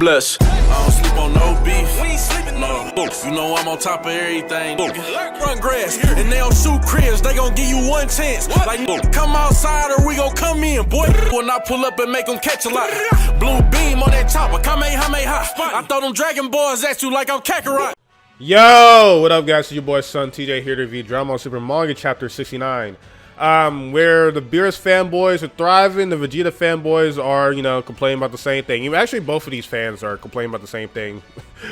bless. I don't sleep on no beef. We ain't sleeping no. You know I'm on top of everything. Run grass and they don't shoot cribs. They gon' give you one chance. Like come outside or we gon' come in, boy. When I pull up and make them catch a lot. Blue beam on that chopper. Kamehameha. I throw them Dragon Balls at you like I'm Kakarot. Yo, what up, guys? It's your boy SonTj here to review Dragon Ball Super Manga Chapter 69. Where the Beerus fanboys are thriving, the Vegeta fanboys are, you know, complaining about the same thing. Actually, both of these fans are complaining about the same thing.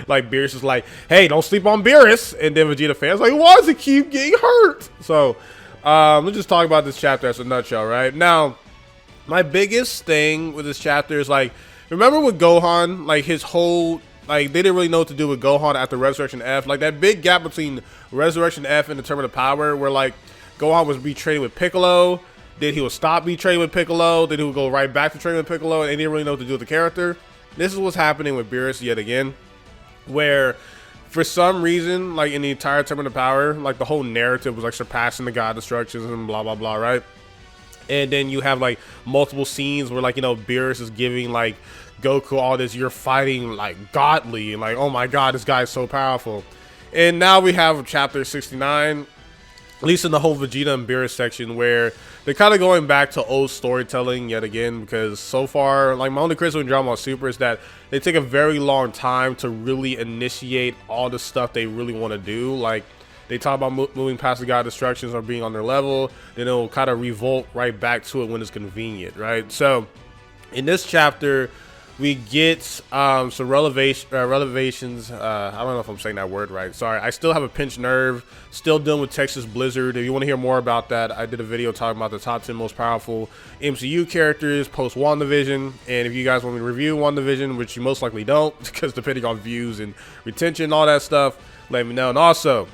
Like, Beerus is like, hey, don't sleep on Beerus. And then Vegeta fans like, why does he keep getting hurt? So, let's just talk about this chapter as a nutshell, right? Now, my biggest thing with this chapter is, like, remember with Gohan, like, his whole, like, they didn't really know what to do with Gohan after Resurrection F. Like, that big gap between Resurrection F and the Tournament of Power where, like, Gohan was betrayed with Piccolo, then he would stop betrayed with Piccolo, then he would go right back to training with Piccolo, and they didn't really know what to do with the character. This is what's happening with Beerus yet again, where for some reason, like in the entire Tournament of Power, like the whole narrative was like surpassing the God Destructions and blah blah blah, right? And then you have like multiple scenes where, like, you know, Beerus is giving like Goku all this, you're fighting like godly, and like, oh my god, this guy is so powerful. And now we have chapter 69. At least in the whole Vegeta and Beerus section, where they're kind of going back to old storytelling yet again, because so far, like, my only criticism with Dragon Ball Super is that they take a very long time to really initiate all the stuff they really want to do. Like, they talk about moving past the God Destructions or being on their level, then it'll kind of revolt right back to it when it's convenient, right? So, in this chapter, we get some relevations. I don't know if I'm saying that word right. Sorry, I still have a pinched nerve. Still dealing with Texas Blizzard. If you want to hear more about that, I did a video talking about the top 10 most powerful MCU characters post WandaVision. And if you guys want me to review WandaVision, which you most likely don't, because depending on views and retention and all that stuff, let me know. And also,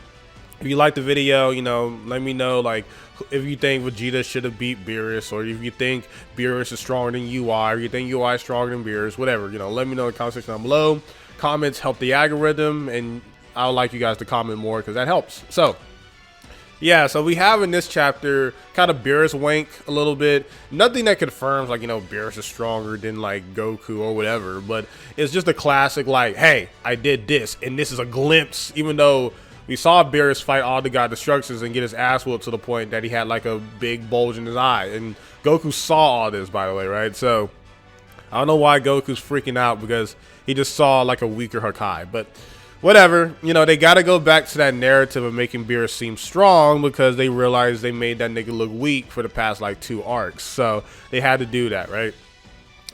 if you like the video, you know, let me know, like, if you think Vegeta should have beat Beerus, or if you think Beerus is stronger than UI, or you think UI is stronger than Beerus, whatever, you know, let me know in the comment section down below. Comments help the algorithm, and I would like you guys to comment more because that helps. So, yeah, so we have in this chapter kind of Beerus wank a little bit. Nothing that confirms, like, you know, Beerus is stronger than, like, Goku or whatever, but it's just a classic, like, hey, I did this, and this is a glimpse, even though we saw Beerus fight all the God Destructions and get his ass whooped to the point that he had like a big bulge in his eye. And Goku saw all this, by the way, right? So I don't know why Goku's freaking out, because he just saw like a weaker Hakai. But whatever, you know, they got to go back to that narrative of making Beerus seem strong, because they realized they made that nigga look weak for the past like 2 arcs. So they had to do that, right?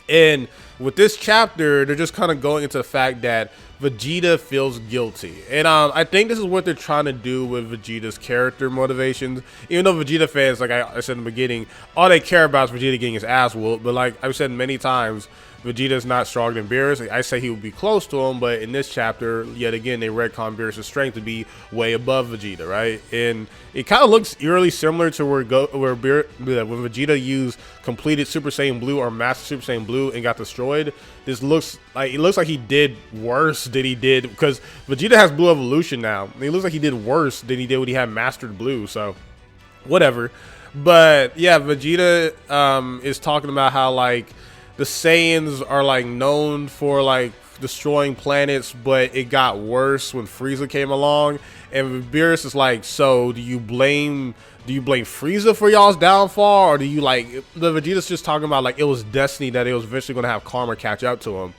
And with this chapter, they're just kind of going into the fact that Vegeta feels guilty, and I think this is what they're trying to do with Vegeta's character motivations. Even though Vegeta fans, like I said in the beginning, all they care about is Vegeta getting his ass whooped. But like I've said many times, Vegeta's not stronger than Beerus. I say he would be close to him, but in this chapter, yet again, they retcon Beerus' strength to be way above Vegeta, right? And it kind of looks eerily similar to when Vegeta used completed Super Saiyan Blue or Master Super Saiyan Blue and got destroyed. This looks like he did worse than he did, because Vegeta has Blue Evolution now. It looks like he did worse than he did when he had Mastered Blue. So whatever. But yeah, Vegeta is talking about how, like, the Saiyans are like known for like destroying planets, but it got worse when Frieza came along. And Beerus is like, so do you blame Frieza for y'all's downfall, or do you, like, the Vegeta's just talking about like it was destiny that it was eventually going to have karma catch up to him.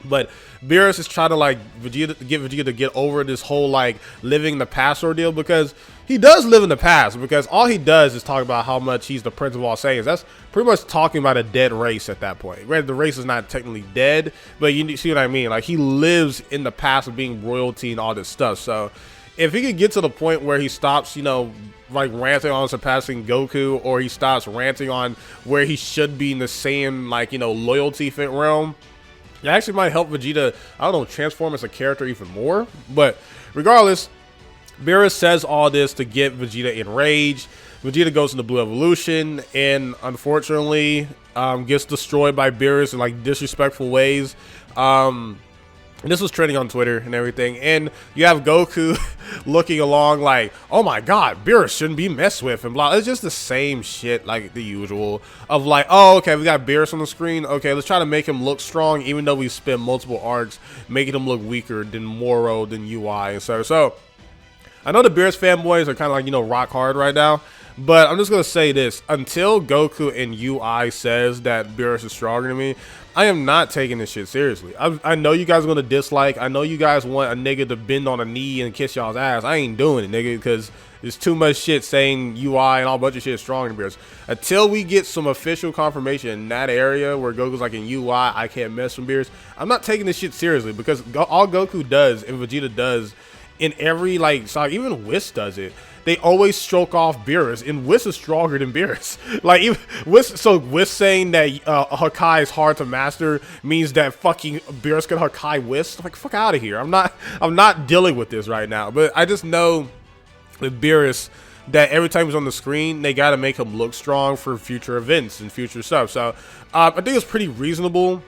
But Beerus is trying to like get Vegeta to get over this whole like living the past ordeal, because he does live in the past, because all he does is talk about how much he's the prince of all Saiyans. That's pretty much talking about a dead race at that point. Right? The race is not technically dead, but you see what I mean? Like, he lives in the past of being royalty and all this stuff. So if he could get to the point where he stops, you know, like ranting on surpassing Goku, or he stops ranting on where he should be in the same, like, you know, loyalty fit realm, it actually might help Vegeta, I don't know, transform as a character even more. But regardless, Beerus says all this to get Vegeta enraged. Vegeta goes into Blue Evolution and unfortunately gets destroyed by Beerus in like disrespectful ways. And this was trending on Twitter and everything. And you have Goku looking along like, oh my god, Beerus shouldn't be messed with and blah. It's just the same shit like the usual of like, oh, okay, we got Beerus on the screen. Okay, let's try to make him look strong, even though we spent multiple arcs making him look weaker than Moro, than UI, and so I know the Beerus fanboys are kind of like, you know, rock hard right now. But I'm just going to say this. Until Goku and UI says that Beerus is stronger than me, I am not taking this shit seriously. I know you guys are going to dislike. I know you guys want a nigga to bend on a knee and kiss y'all's ass. I ain't doing it, nigga, because there's too much shit saying UI and all bunch of shit is stronger than Beerus. Until we get some official confirmation in that area where Goku's like in UI, I can't mess with Beerus, I'm not taking this shit seriously, because all Goku does and Vegeta does in every, like, saga, even Whis does it. They always stroke off Beerus, and Whis is stronger than Beerus. Like, even Whis, so Whis saying that Hakai is hard to master means that fucking Beerus can Hakai Whis. Like, fuck out of here. I'm not dealing with this right now. But I just know with Beerus that every time he's on the screen, they gotta make him look strong for future events and future stuff. So I think it's pretty reasonable.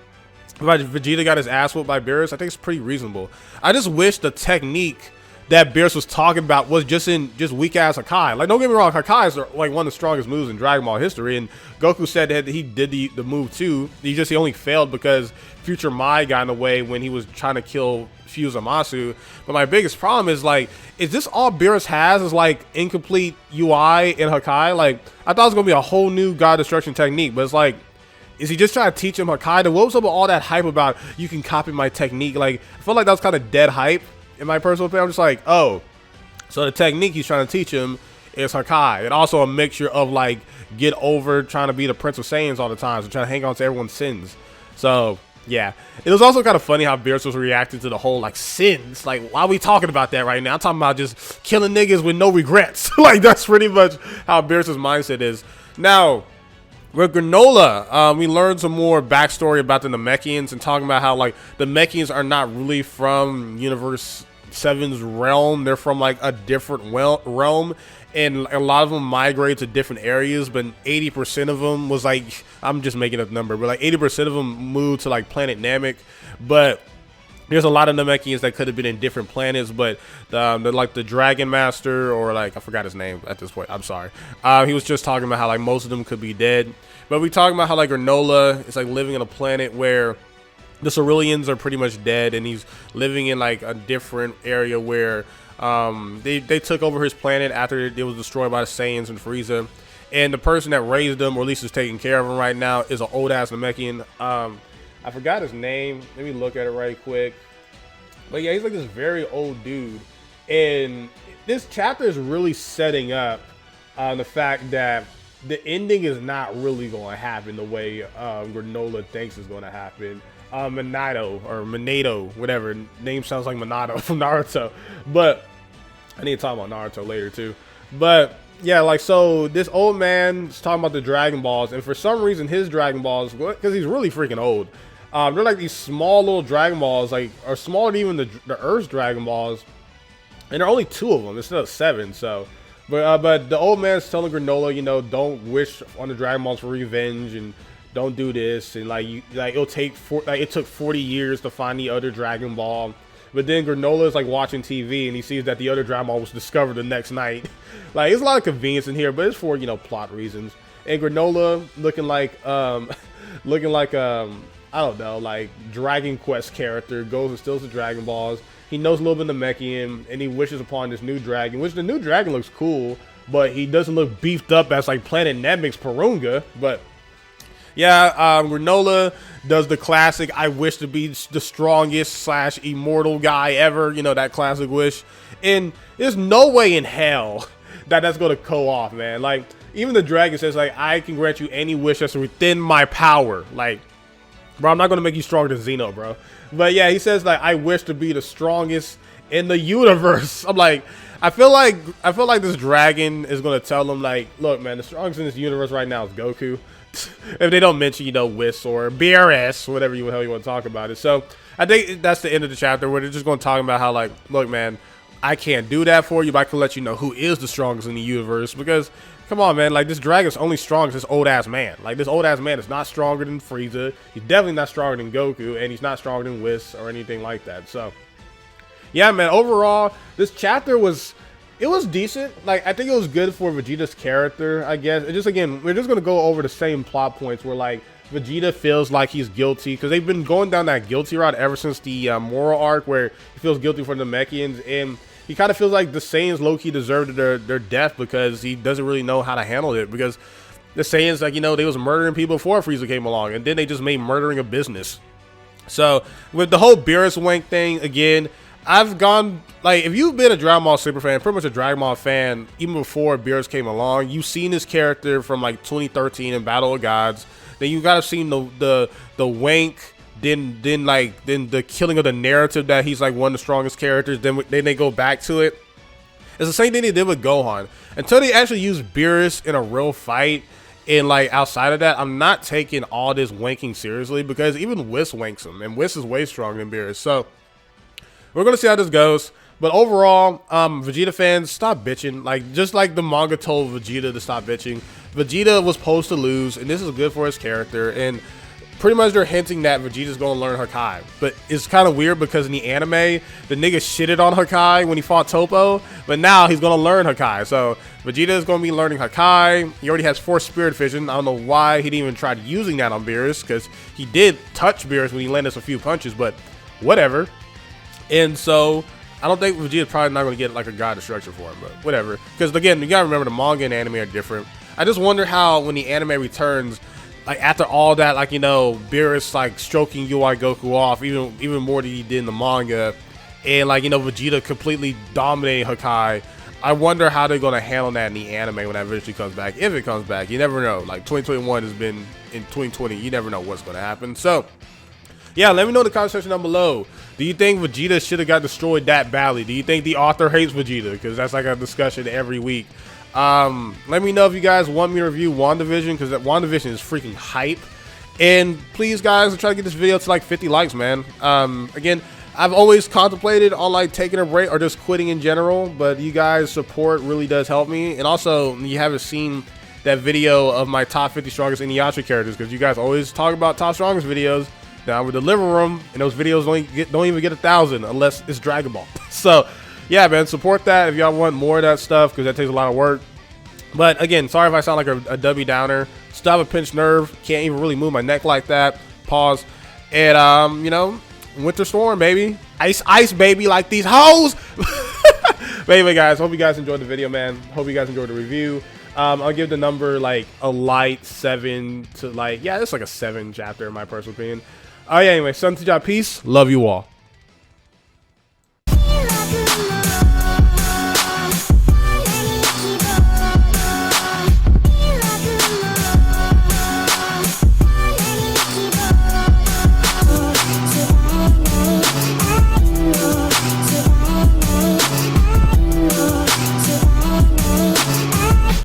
Vegeta got his ass whooped by Beerus, I think it's pretty reasonable. I just wish the technique that Beerus was talking about was just weak ass Hakai. Like, don't get me wrong, Hakai is like one of the strongest moves in Dragon Ball history, and Goku said that he did the move too. He only failed because Future Mai got in the way when he was trying to kill Fuse Zamasu. But my biggest problem is, like, is this all Beerus has is like incomplete UI and Hakai? Like, I thought it was gonna be a whole new God Destruction technique, but it's like, is he just trying to teach him Hakai? What was up with all that hype about you can copy my technique? Like, I feel like that was kind of dead hype. In my personal opinion, I'm just like, oh, so the technique he's trying to teach him is Hakai, and also a mixture of like get over trying to be the Prince of Saiyans all the time, so trying to hang on to everyone's sins. So yeah, it was also kind of funny how Beerus was reacting to the whole like sins. Like, why are we talking about that right now? I'm talking about just killing niggas with no regrets. Like, that's pretty much how Beerus's mindset is now. With Granolah, we learned some more backstory about the Namekians and talking about how, like, the Namekians are not really from Universe 7's realm. They're from, like, a different realm, and a lot of them migrate to different areas, but 80% of them was, like, I'm just making up the number, but, like, 80% of them moved to, like, Planet Namek, but there's a lot of Namekians that could have been in different planets, but like the Dragon Master, or like, I forgot his name at this point, I'm sorry. He was just talking about how like most of them could be dead. But we talking about how like Granolah is like living on a planet where the Ceruleans are pretty much dead, and he's living in like a different area where they took over his planet after it was destroyed by the Saiyans and Frieza. And the person that raised them, or at least is taking care of him right now, is an old ass Namekian. I forgot his name. Let me look at it right quick. But yeah, he's like this very old dude. And this chapter is really setting up the fact that the ending is not really going to happen the way Granolah thinks is going to happen. Minato, whatever. Name sounds like Minato from Naruto. But I need to talk about Naruto later too. But yeah, like, so this old man is talking about the Dragon Balls. And for some reason, his Dragon Balls, because he's really freaking old, they're like these small little Dragon Balls, like, are smaller than even the Earth's Dragon Balls, and there are only 2 of them instead of 7. So, but the old man's telling Granolah, you know, don't wish on the Dragon Balls for revenge, and don't do this, and like, it'll take it took 40 years to find the other Dragon Ball. But then Granolah is like watching TV, and he sees that the other Dragon Ball was discovered the next night. Like, it's a lot of convenience in here, but it's for, you know, plot reasons. And Granolah looking like I don't know, like Dragon Quest character, goes and steals the Dragon Balls. He knows a little bit of Namekian, and he wishes upon this new dragon, which the new dragon looks cool, but he doesn't look beefed up as like Planet Namek's Porunga. But yeah, Granolah does the classic, I wish to be the strongest / immortal guy ever, you know, that classic wish. And there's no way in hell that that's going to go off, man. Like, even the dragon says, like, I can grant you any wish that's within my power. Like, bro, I'm not going to make you stronger than Zeno, bro. But yeah, he says, like, I wish to be the strongest in the universe. I'm like, I feel like this dragon is going to tell him, like, look, man, the strongest in this universe right now is Goku. If they don't mention, you know, Whis or Beerus, whatever the hell you want to talk about it. So I think that's the end of the chapter, where they're just going to talk about how, like, look, man, I can't do that for you, but I can let you know who is the strongest in the universe, because Come on, man. Like, this dragon's only strong as this old-ass man. Like, this old-ass man is not stronger than Frieza. He's definitely not stronger than Goku, and he's not stronger than Whis or anything like that. So, yeah, man. Overall, this chapter was... It was decent. Like, I think it was good for Vegeta's character, I guess. It just, again, we're just going to go over the same plot points where, like, Vegeta feels like he's guilty. Because they've been going down that guilty route ever since the moral arc where he feels guilty for the Namekians. And he kind of feels like the Saiyans low-key deserved their death because he doesn't really know how to handle it. Because the Saiyans, like, you know, they was murdering people before Frieza came along. And then they just made murdering a business. So, with the whole Beerus wank thing, again... I've gone, like, if you've been a Dragon Ball Super fan, pretty much a Dragon Ball fan, even before Beerus came along, you've seen this character from, like, 2013 in Battle of Gods. Then you gotta seen the wank, then the killing of the narrative that he's, like, one of the strongest characters. Then they go back to it. It's the same thing they did with Gohan. Until they actually use Beerus in a real fight, and, like, outside of that, I'm not taking all this wanking seriously, because even Whis wanks him, and Whis is way stronger than Beerus. So... we're going to see how this goes. But overall, Vegeta fans, stop bitching. Like, just like the manga told Vegeta to stop bitching. Vegeta was supposed to lose, and this is good for his character. And pretty much they're hinting that Vegeta's going to learn Hakai. But it's kind of weird because in the anime, the nigga shitted on Hakai when he fought Toppo. But now he's going to learn Hakai. So Vegeta is going to be learning Hakai. He already has 4 Spirit Fission. I don't know why he didn't even try using that on Beerus, because he did touch Beerus when he landed us a few punches. But whatever. And so, I don't think Vegeta's probably not going to get, like, a God Destruction for him, but whatever. Because, again, you got to remember the manga and anime are different. I just wonder how, when the anime returns, like, after all that, like, you know, Beerus, like, stroking UI Goku off, even more than he did in the manga, and, like, you know, Vegeta completely dominating Hakai, I wonder how they're going to handle that in the anime when that eventually comes back. If it comes back, you never know. Like, 2021 has been in 2020, you never know what's going to happen. So, yeah, let me know in the comment section down below. Do you think Vegeta should have got destroyed that badly? Do you think the author hates Vegeta? Because that's like a discussion every week. Let me know if you guys want me to review WandaVision, because that WandaVision is freaking hype. And please, guys, I'm trying to get this video to like 50 likes, man. Again, I've always contemplated on like taking a break or just quitting in general, but you guys' support really does help me. And also, you haven't seen that video of my top 50 strongest Inuyasha characters, because you guys always talk about top strongest videos. Now we deliver them, and those videos don't even get 1,000 unless it's Dragon Ball. So, yeah, man, support that if y'all want more of that stuff, because that takes a lot of work. But again, sorry if I sound like a Debbie Downer. Still have a pinched nerve. Can't even really move my neck like that. Pause. And you know, Winter Storm, baby. Ice, baby, like these hoes. But anyway, guys, hope you guys enjoyed the video, man. Hope you guys enjoyed the review. I'll give the number like a light 7 to like, yeah, it's like a 7 chapter in my personal opinion. Oh yeah, anyway, SonTj, peace. Love you all.